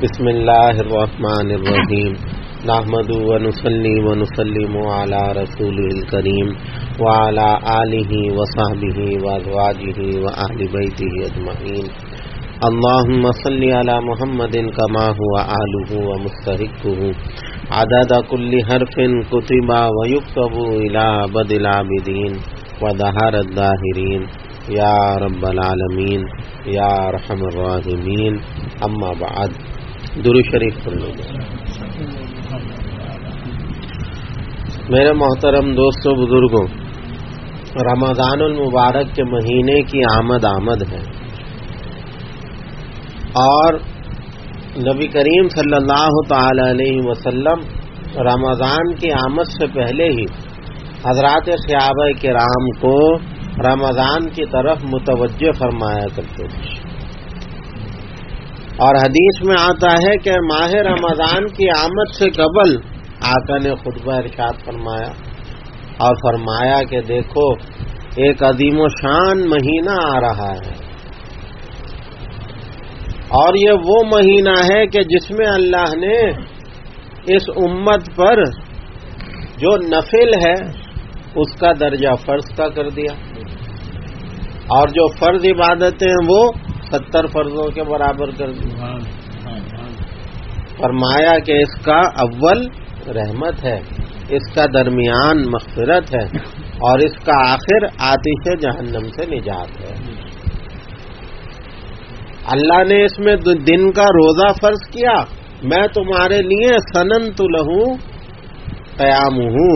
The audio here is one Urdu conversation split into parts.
بسم اللہ الرحمن الرحیم نحمدہ ونصلی ونسلم علی رسولہ الکریم وعلی آلہ وصحبہ وازواجہ وأہل بیتہ اجمعین اللہم صلی علی محمد کما هو آلہ ومستحقہ عدد کل حرف کتب ویکتب الی ابد العابدین ودہر الداہرین یا رب العالمین یا ارحم الراحمین اما بعد درود شریف پڑھ لو. میرے محترم دوستوں بزرگوں، رمضان المبارک کے مہینے کی آمد ہے اور نبی کریم صلی اللہ تعالی علیہ وسلم رمضان کی آمد سے پہلے ہی حضرات صحابہ کرام کو رمضان کی طرف متوجہ فرمایا کرتے تھے. اور حدیث میں آتا ہے کہ ماہ رمضان کی آمد سے قبل آقا نے خطبہ ارشاد فرمایا اور فرمایا کہ دیکھو ایک عظیم و شان مہینہ آ رہا ہے اور یہ وہ مہینہ ہے کہ جس میں اللہ نے اس امت پر جو نفل ہے اس کا درجہ فرض کا کر دیا اور جو فرض عبادتیں ہیں وہ 70 فرضوں کے برابر کر دی. فرمایا کہ اس کا اول رحمت ہے، اس کا درمیان مغفرت ہے اور اس کا آخر آتش جہنم سے نجات ہے. اللہ نے اس میں دن کا روزہ فرض کیا، میں تمہارے لیے سننت لہ قیامہ،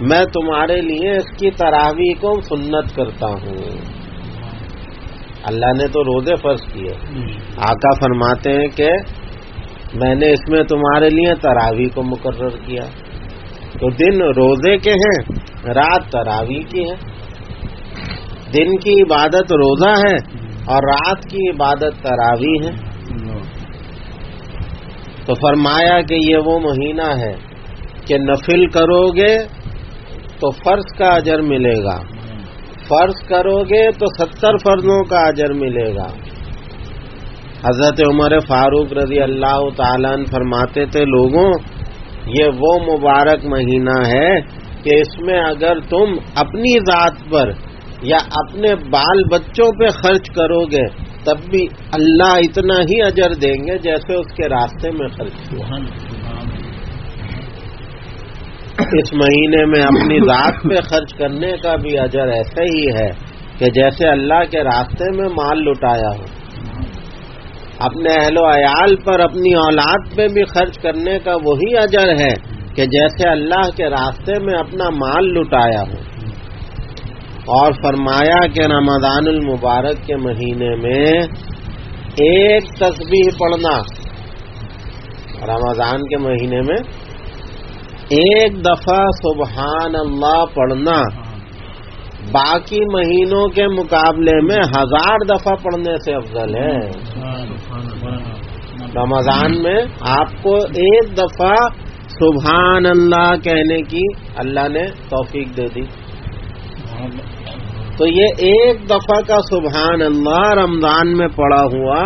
میں تمہارے لیے اس کی تراویح کو سنت کرتا ہوں. اللہ نے تو روزے فرض کیے، آقا فرماتے ہیں کہ میں نے اس میں تمہارے لیے تراویح کو مقرر کیا. تو دن روزے کے ہیں، رات تراویح کی ہے. دن کی عبادت روزہ ہے اور رات کی عبادت تراویح ہے. تو فرمایا کہ یہ وہ مہینہ ہے کہ نفل کرو گے تو فرض کا اجر ملے گا، فرض کرو گے تو 70 فرضوں کا اجر ملے گا. حضرت عمر فاروق رضی اللہ تعالیٰ عنہ فرماتے تھے لوگوں یہ وہ مبارک مہینہ ہے کہ اس میں اگر تم اپنی ذات پر یا اپنے بال بچوں پہ خرچ کرو گے تب بھی اللہ اتنا ہی اجر دیں گے جیسے اس کے راستے میں خرچ کیا. اس مہینے میں اپنی ذات پہ خرچ کرنے کا بھی اجر ایسا ہی ہے کہ جیسے اللہ کے راستے میں مال لٹایا ہو. اپنے اہل و عیال پر اپنی اولاد پہ بھی خرچ کرنے کا وہی اجر ہے کہ جیسے اللہ کے راستے میں اپنا مال لٹایا ہو. اور فرمایا کہ رمضان المبارک کے مہینے میں ایک تسبیح پڑھنا، رمضان کے مہینے میں ایک دفعہ سبحان اللہ پڑھنا باقی مہینوں کے مقابلے میں 1000 دفعہ پڑھنے سے افضل ہے. رمضان میں آپ کو ایک دفعہ سبحان اللہ کہنے کی اللہ نے توفیق دے دی. تو یہ ایک دفعہ کا سبحان اللہ رمضان میں پڑھا ہوا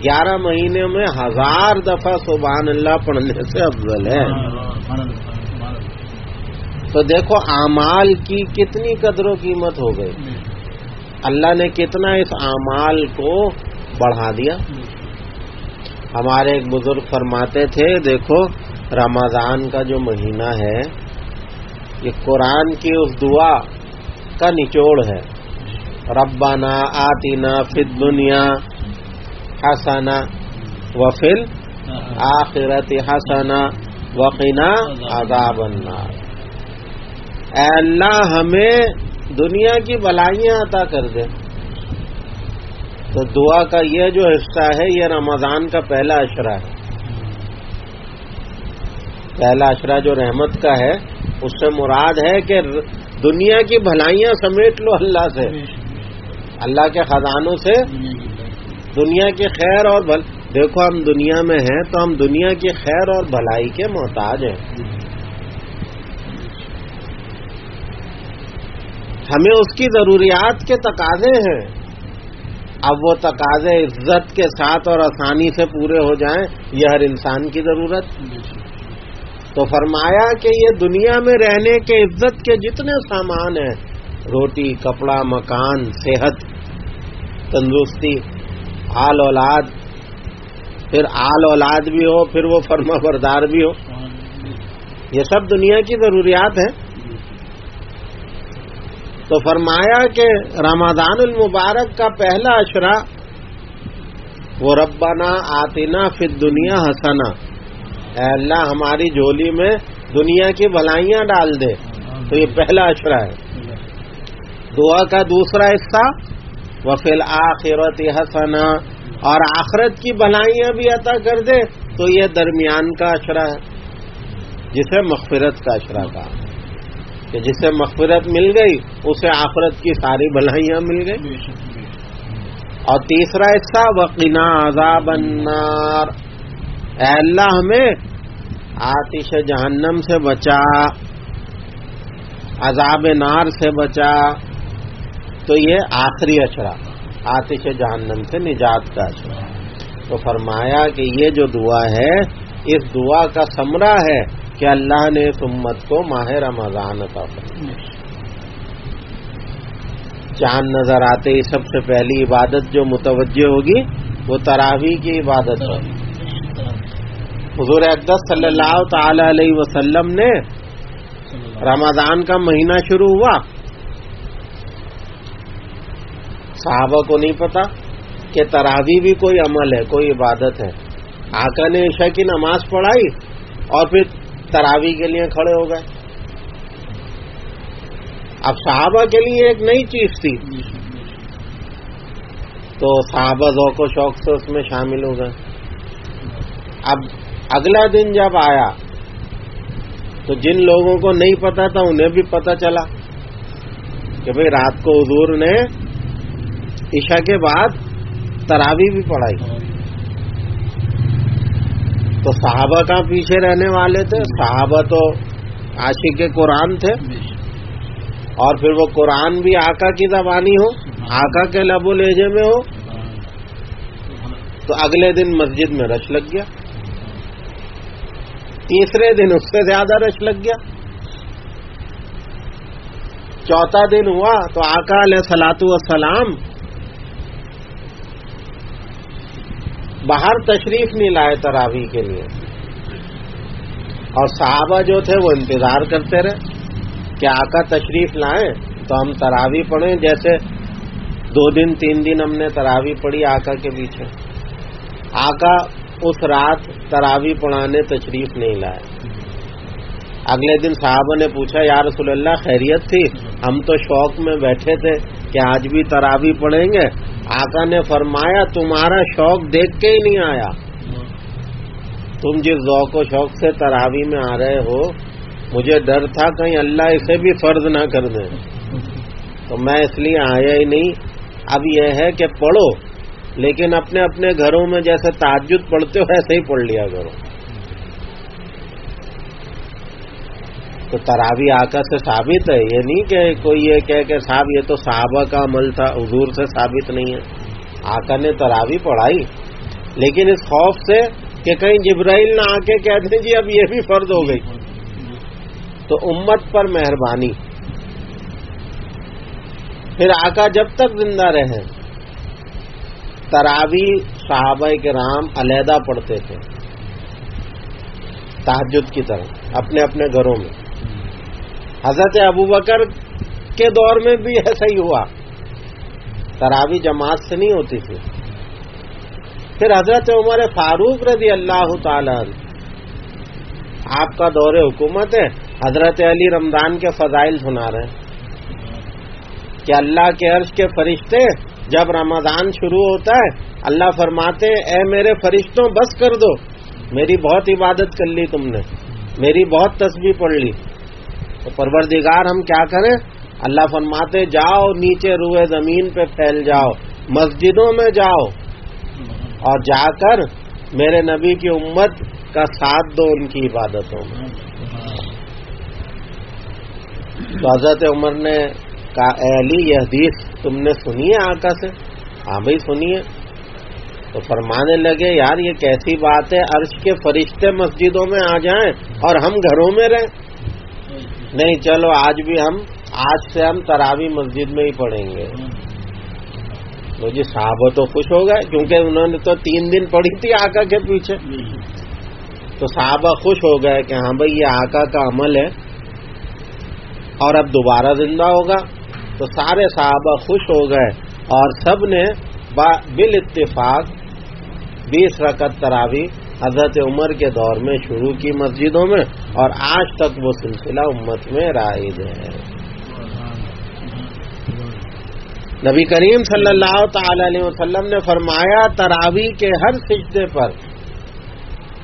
11 مہینے میں 1000 دفعہ سبحان اللہ پڑھنے سے افضل ہے. تو دیکھو اعمال کی کتنی قدر و قیمت ہو گئی، اللہ نے کتنا اس اعمال کو بڑھا دیا. ہمارے ایک بزرگ فرماتے تھے دیکھو رمضان کا جو مہینہ ہے یہ قرآن کی اس دعا کا نچوڑ ہے، ربنا آتنا فی الدنیا حسنہ وفی الآخرۃ حسنہ وقنا عذاب النار. اے اللہ ہمیں دنیا کی بلائیاں عطا کر دے. تو دعا کا یہ جو حصہ ہے یہ رمضان کا پہلا عشرہ ہے. پہلا عشرہ جو رحمت کا ہے اس سے مراد ہے کہ دنیا کی بھلائیاں سمیٹ لو اللہ سے، اللہ کے خزانوں سے دنیا کی خیر اور دیکھو ہم دنیا میں ہیں تو ہم دنیا کی خیر اور بھلائی کے محتاج ہیں. ہمیں اس کی ضروریات کے تقاضے ہیں. اب وہ تقاضے عزت کے ساتھ اور آسانی سے پورے ہو جائیں، یہ ہر انسان کی ضرورت. تو فرمایا کہ یہ دنیا میں رہنے کے عزت کے جتنے سامان ہیں، روٹی، کپڑا، مکان، صحت، تندرستی، آل اولاد، پھر آل اولاد بھی ہو، پھر وہ فرما بردار بھی ہو، یہ سب دنیا کی ضروریات ہیں. تو فرمایا کہ رمضان المبارک کا پہلا عشرہ وہ ربنا آتنا فی الدنیا حسنہ، اے اللہ ہماری جھولی میں دنیا کی بھلائیاں ڈال دے. تو یہ پہلا عشرہ ہے. دعا کا دوسرا حصہ وفی الآخرۃ حسنہ، اور آخرت کی بھلائیاں بھی عطا کر دے. تو یہ درمیان کا عشرہ ہے جسے مغفرت کا عشرہ کہا، کہ جسے مغفرت مل گئی اسے آخرت کی ساری بھلائیاں مل گئی. اور تیسرا حصہ وقنا عذاب النار، اے اللہ ہمیں آتش جہنم سے بچا، عذاب نار سے بچا. تو یہ آخری عشرہ آتش جہنم سے نجات کا عشرہ. تو فرمایا کہ یہ جو دعا ہے، اس دعا کا ثمرہ ہے کہ اللہ نے اس امت کو ماہ رمضان عطا فرمایا. چاند نظر آتے ہی سب سے پہلی عبادت جو متوجہ ہوگی وہ تراویح کی عبادت ہے. حضور اقدس صلی اللہ تعالی علیہ وسلم نے رمضان کا مہینہ شروع ہوا، صحابہ کو نہیں پتا کہ تراویح بھی کوئی عمل ہے، کوئی عبادت ہے. آقا نے عشاء کی نماز پڑھائی اور پھر تراویح کے لیے کھڑے ہو گئے. اب صحابہ کے لیے ایک نئی چیز تھی، تو صحابہ ذوق و شوق سے اس میں شامل ہو گئے. اب اگلا دن جب آیا تو جن لوگوں کو نہیں پتا تھا انہیں بھی پتا چلا کہ بھئی رات کو حضور نے عشاء کے بعد تراویح بھی پڑھائی. تو صحابہ کہاں پیچھے رہنے والے تھے؟ صحابہ تو عاشق قرآن تھے، اور پھر وہ قرآن بھی آقا کی زبانی ہو، آقا کے لب و لہجے میں ہو. تو اگلے دن مسجد میں رش لگ گیا، تیسرے دن اس سے زیادہ رش لگ گیا، چوتھا دن ہوا تو آقا علیہ الصلوۃ والسلام باہر تشریف نہیں لائے تراویح کے لیے، اور صحابہ جو تھے وہ انتظار کرتے رہے کہ آقا تشریف لائیں تو ہم تراویح پڑھیں. جیسے 2 دن 3 دن ہم نے تراویح پڑھی آقا کے پیچھے. آقا اس رات تراویح پڑھانے تشریف نہیں لائے. اگلے دن صحابہ نے پوچھا یا رسول اللہ خیریت تھی؟ ہم تو شوق میں بیٹھے تھے کہ آج بھی تراویح پڑھیں گے. آقا نے فرمایا تمہارا شوق دیکھ کے ہی نہیں آیا. تم جس ذوق و شوق سے تراویح میں آ رہے ہو، مجھے ڈر تھا کہیں اللہ اسے بھی فرض نہ کر دیں، تو میں اس لیے آیا ہی نہیں. اب یہ ہے کہ پڑھو، لیکن اپنے اپنے گھروں میں جیسے تہجد پڑھتے ہو ایسے ہی پڑھ لیا کرو. تو تراویح آقا سے ثابت ہے، یہ نہیں کہ کوئی یہ کہے کہ صاحب یہ تو صحابہ کا عمل تھا، حضور سے ثابت نہیں ہے. آقا نے تراویح پڑھائی، لیکن اس خوف سے کہ کہیں جبرائیل نہ آ کے کہہ دیں جی اب یہ بھی فرض ہو گئی. تو امت پر مہربانی. پھر آقا جب تک زندہ رہے تراویح صحابہ کرام علیحدہ پڑھتے تھے تہجد کی طرح اپنے اپنے گھروں میں. حضرت ابوبکر کے دور میں بھی ایسا ہی ہوا، تراویح جماعت سے نہیں ہوتی تھی. پھر حضرت عمر فاروق رضی اللہ تعالی عنہ، آپ کا دور حکومت ہے، حضرت علی رمضان کے فضائل سنا رہے ہیں کہ اللہ کے عرش کے فرشتے جب رمضان شروع ہوتا ہے اللہ فرماتے اے میرے فرشتوں بس کر دو، میری بہت عبادت کر لی تم نے، میری بہت تسبیح پڑھ لی. تو پروردگار ہم کیا کریں؟ اللہ فرماتے جاؤ نیچے روئے زمین پہ پھیل جاؤ، مسجدوں میں جاؤ اور جا کر میرے نبی کی امت کا ساتھ دو ان کی عبادتوں میں. تو حضرت عمر نے کہا اے علی یہ حدیث تم نے سنی ہے آقا سے؟ ہاں بھائی سنیے. تو فرمانے لگے یار یہ کیسی بات ہے, عرش کے فرشتے مسجدوں میں آ جائیں اور ہم گھروں میں رہیں. نہیں چلو آج سے ہم تراویح مسجد میں ہی پڑھیں گے. تو جی صحابہ تو خوش ہو گئے کیونکہ انہوں نے تو 3 دن پڑھی تھی آقا کے پیچھے. تو صحابہ خوش ہو گئے کہ ہاں بھائی یہ آقا کا عمل ہے اور اب دوبارہ زندہ ہوگا. تو سارے صحابہ خوش ہو گئے اور سب نے بالاتفاق 20 رکعت تراویح حضرت عمر کے دور میں شروع کی مسجدوں میں, اور آج تک وہ سلسلہ امت میں رائج ہے. نبی کریم صلی اللہ تعالی علیہ وسلم نے فرمایا تراویح کے ہر سجدے پر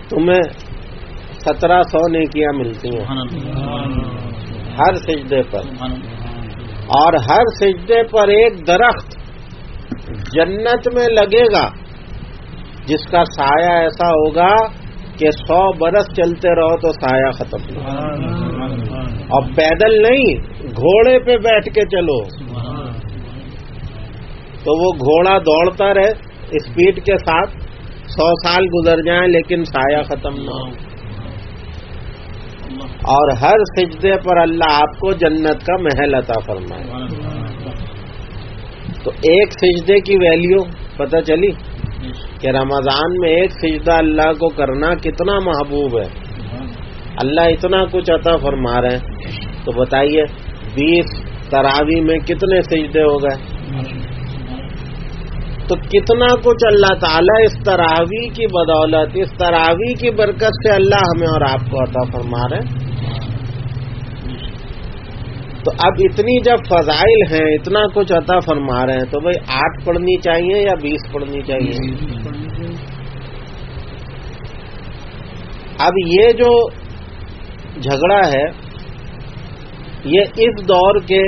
تمہیں 1700 نیکیاں ملتی ہیں, ہر سجدے پر. اور ہر سجدے پر ایک درخت جنت میں لگے گا جس کا سایہ ایسا ہوگا کہ 100 برس چلتے رہو تو سایہ ختم نہیں. اور پیدل نہیں, گھوڑے پہ بیٹھ کے چلو تو وہ گھوڑا دوڑتا رہے اسپیڈ کے ساتھ, 100 سال گزر جائیں لیکن سایہ ختم نہ ہو. اور ہر سجدے پر اللہ آپ کو جنت کا محل عطا فرمائے. تو ایک سجدے کی ویلیو پتہ چلی کہ رمضان میں ایک سجدہ اللہ کو کرنا کتنا محبوب ہے. اللہ اتنا کچھ عطا فرما رہے ہیں تو بتائیے 20 تراویح میں کتنے سجدے ہو گئے. تو کتنا کچھ اللہ تعالیٰ اس تراویح کی بدولت, اس تراویح کی برکت سے اللہ ہمیں اور آپ کو عطا فرما رہے ہیں. تو اب اتنی جب فضائل ہیں, اتنا کچھ عطا فرما رہے ہیں, تو بھئی 8 پڑھنی چاہیے یا 20 پڑھنی چاہیے؟ اب یہ جو جھگڑا ہے یہ اس دور کے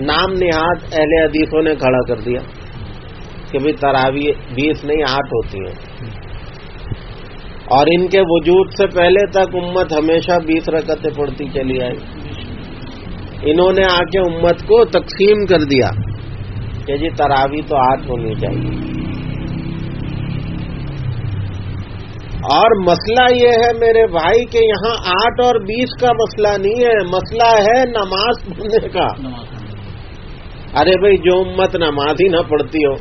نام نہاد اہل حدیثوں نے کھڑا کر دیا کہ بھئی تراویح 20 نہیں 8 ہوتی ہیں. اور ان کے وجود سے پہلے تک امت ہمیشہ 20 رکعتیں پڑھتی چلی آئی. انہوں نے آ کے امت کو تقسیم کر دیا کہ جی تراویح تو 8 ہونی چاہیے. اور مسئلہ یہ ہے میرے بھائی کہ یہاں 8 اور 20 کا مسئلہ نہیں ہے, مسئلہ ہے نماز پڑھنے کا. ارے بھائی جو امت نماز ہی نہ پڑھتی ہو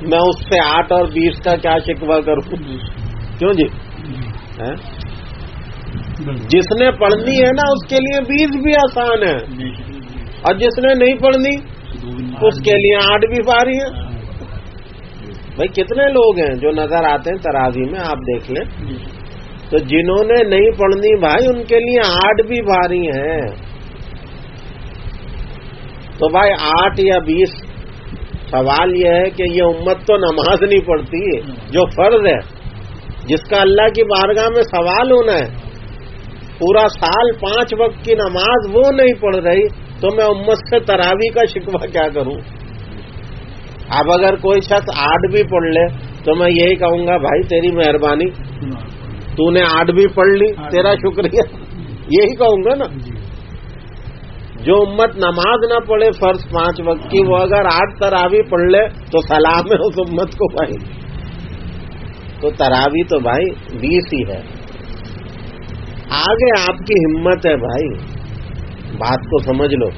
میں اس سے 8 اور 20 کا کیا شکوہ کروں؟ کیوں جی؟ جس نے پڑھنی ہے نا اس کے لیے 20 بھی آسان ہے, اور جس نے نہیں پڑھنی اس کے لیے 8 بھی بھاری ہے. بھائی کتنے لوگ ہیں جو نظر آتے ہیں تراویح میں, آپ دیکھ لیں. تو جنہوں نے نہیں پڑھنی بھائی ان کے لیے 8 بھی بھاری ہیں. تو بھائی 8 یا 20, سوال یہ ہے کہ یہ امت تو نماز نہیں پڑھتی جو فرض ہے, جس کا اللہ کی بارگاہ میں سوال ہونا ہے. پورا سال 5 وقت کی نماز وہ نہیں پڑھ رہی تو میں امت سے تراویح کا شکوہ کیا کروں؟ اب اگر کوئی شخص 8 بھی پڑھ لے تو میں یہی کہوں گا بھائی تیری مہربانی, تو نے 8 بھی پڑھ لی, تیرا شکریہ, یہی کہوں گا نا. جو امت نماز نہ پڑھے فرض 5 وقت کی, وہ اگر 8 تراویح پڑھ لے تو سلام ہے اس امت کو بھائی. تو تراویح تو بھائی 20 ہی ہے. آگے آپ کی ہمت ہے بھائی, بات کو سمجھ لو.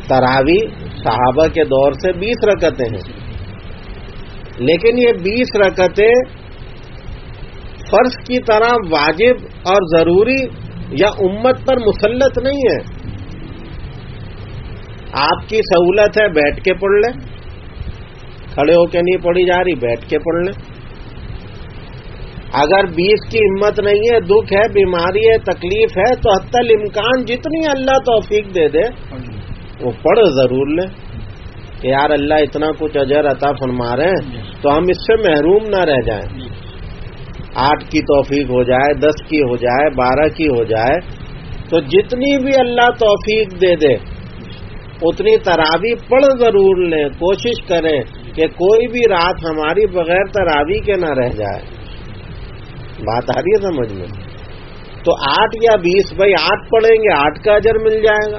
تراویح صحابہ کے دور سے 20 رکعتیں ہیں, لیکن یہ 20 رکعتیں فرض کی طرح واجب اور ضروری یا امت پر مسلط نہیں ہے. آپ کی سہولت ہے بیٹھ کے پڑھ لیں, کھڑے ہو کے نہیں پڑھی جا رہی بیٹھ کے پڑھ لیں. اگر 20 کی ہمت نہیں ہے, دکھ ہے, بیماری ہے, تکلیف ہے, تو حتی الامکان جتنی اللہ توفیق دے دے وہ پڑھ ضرور لیں کہ یار اللہ اتنا کچھ اجر عطا فرما رہے ہیں تو ہم اس سے محروم نہ رہ جائیں. 8 کی توفیق ہو جائے, 10 کی ہو جائے, 12 کی ہو جائے, تو جتنی بھی اللہ توفیق دے دے اتنی تراویح پڑھ ضرور لیں. کوشش کریں کہ کوئی بھی رات ہماری بغیر تراویح کے نہ رہ جائے. بات آ رہی ہے سمجھ میں؟ تو 8 یا 20, بھائی 8 پڑھیں گے 8 کا اجر مل جائے گا,